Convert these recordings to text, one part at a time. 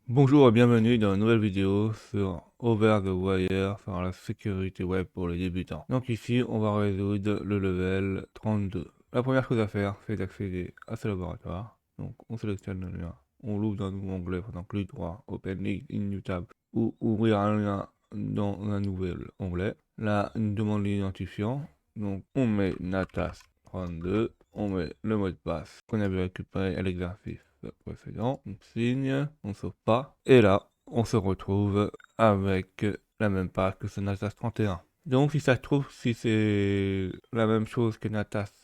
Bonjour et bienvenue dans une nouvelle vidéo sur Over the Wire sur la sécurité web pour les débutants. Donc ici, on va résoudre le level 32. La première chose à faire, c'est d'accéder à ce laboratoire. Donc on sélectionne le lien, on l'ouvre dans un nouveau onglet, faisant clic droit, Open Link in New Tab, ou ouvrir un lien dans un nouvel onglet. Là, une demande d'identifiant. Donc on met Natas 32, on met le mot de passe qu'on avait récupéré à l'exercice précédent, on signe, on sauve pas, et là, on se retrouve avec la même page que ce Natas 31. Donc si ça se trouve, si c'est la même chose que Natas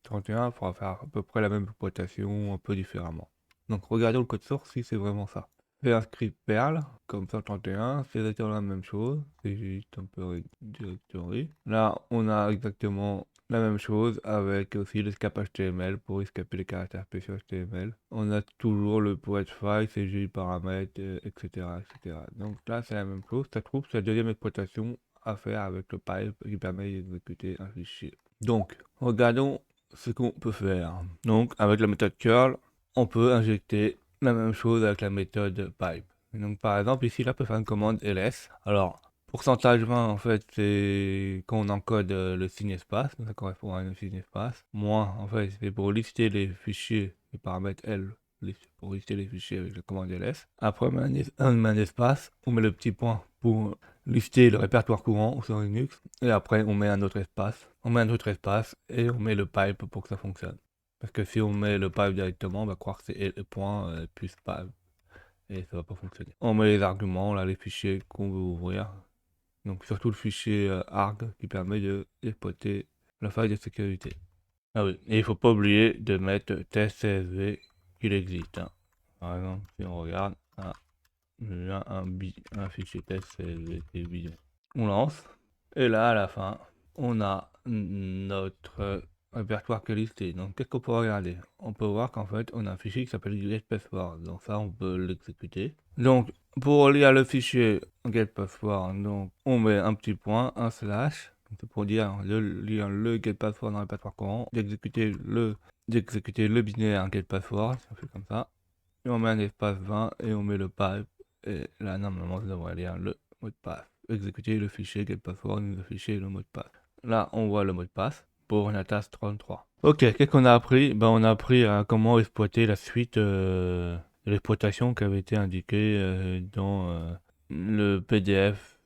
31, il faudra faire à peu près la même exploitation un peu différemment. Donc regardons le code source si c'est vraiment ça. C'est un script Perl, comme 131, c'est exactement la même chose, c'est juste un peu directory. Là, on a exactement la même chose avec aussi l'escape HTML pour escaper les caractères spéciaux HTML. On a toujours le poet file, CGI paramètres, etc., etc. Donc là, c'est la même chose. Ça trouve, c'est la deuxième exploitation à faire avec le pipe qui permet d'exécuter un fichier. Donc, regardons ce qu'on peut faire. Donc, avec la méthode curl, on peut injecter la même chose avec la méthode pipe. Donc, par exemple, ici, là, on peut faire une commande ls. Alors, pourcentage 20, en fait, c'est quand on encode le signe espace, ça correspond à un signe espace. Moins, en fait, c'est pour lister les fichiers, les paramètres L, pour lister les fichiers avec la commande ls. Après, on met un espace, on met le petit point pour lister le répertoire courant sur Linux. Et après, on met un autre espace. On met un autre espace et on met le pipe pour que ça fonctionne. Parce que si on met le pipe directement, on va croire que c'est le point plus pipe. Et ça va pas fonctionner. On met les arguments, là, les fichiers qu'on veut ouvrir. Donc surtout le fichier arg qui permet d'exploiter la faille de sécurité. Ah oui, et il faut pas oublier de mettre test CSV qu'il existe. Hein. Par exemple, si on regarde, ah, j'ai un fichier test CSV, c'est bidon. On lance, et là à la fin, on a notre répertoire qui est listé. Donc qu'est-ce qu'on peut regarder? On peut voir qu'en fait, on a un fichier qui s'appelle getPassword. Donc ça, on peut l'exécuter. Donc pour lire le fichier getPassword, donc on met un petit point, un slash. C'est pour dire lire le getPassword dans le répertoire courant, d'exécuter le binaire getPassword, ça fait comme ça. Et on met un espace 20 et on met le pipe. Et là, normalement, ça devrait lire le mot de passe. Exécuter le fichier getPassword, le fichier le mot de passe. Là, on voit le mot de passe pour Natas 33. Ok, qu'est-ce qu'on a appris? Ben, on a appris à comment exploiter la suite de l'exploitation qui avait été indiquée dans le PDF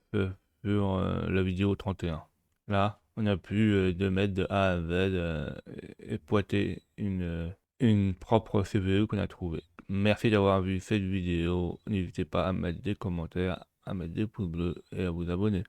sur la vidéo 31. Là, on a pu de mettre de A à Z exploiter une propre CVE qu'on a trouvée. Merci d'avoir vu cette vidéo. N'hésitez pas à mettre des commentaires, à mettre des pouces bleus et à vous abonner.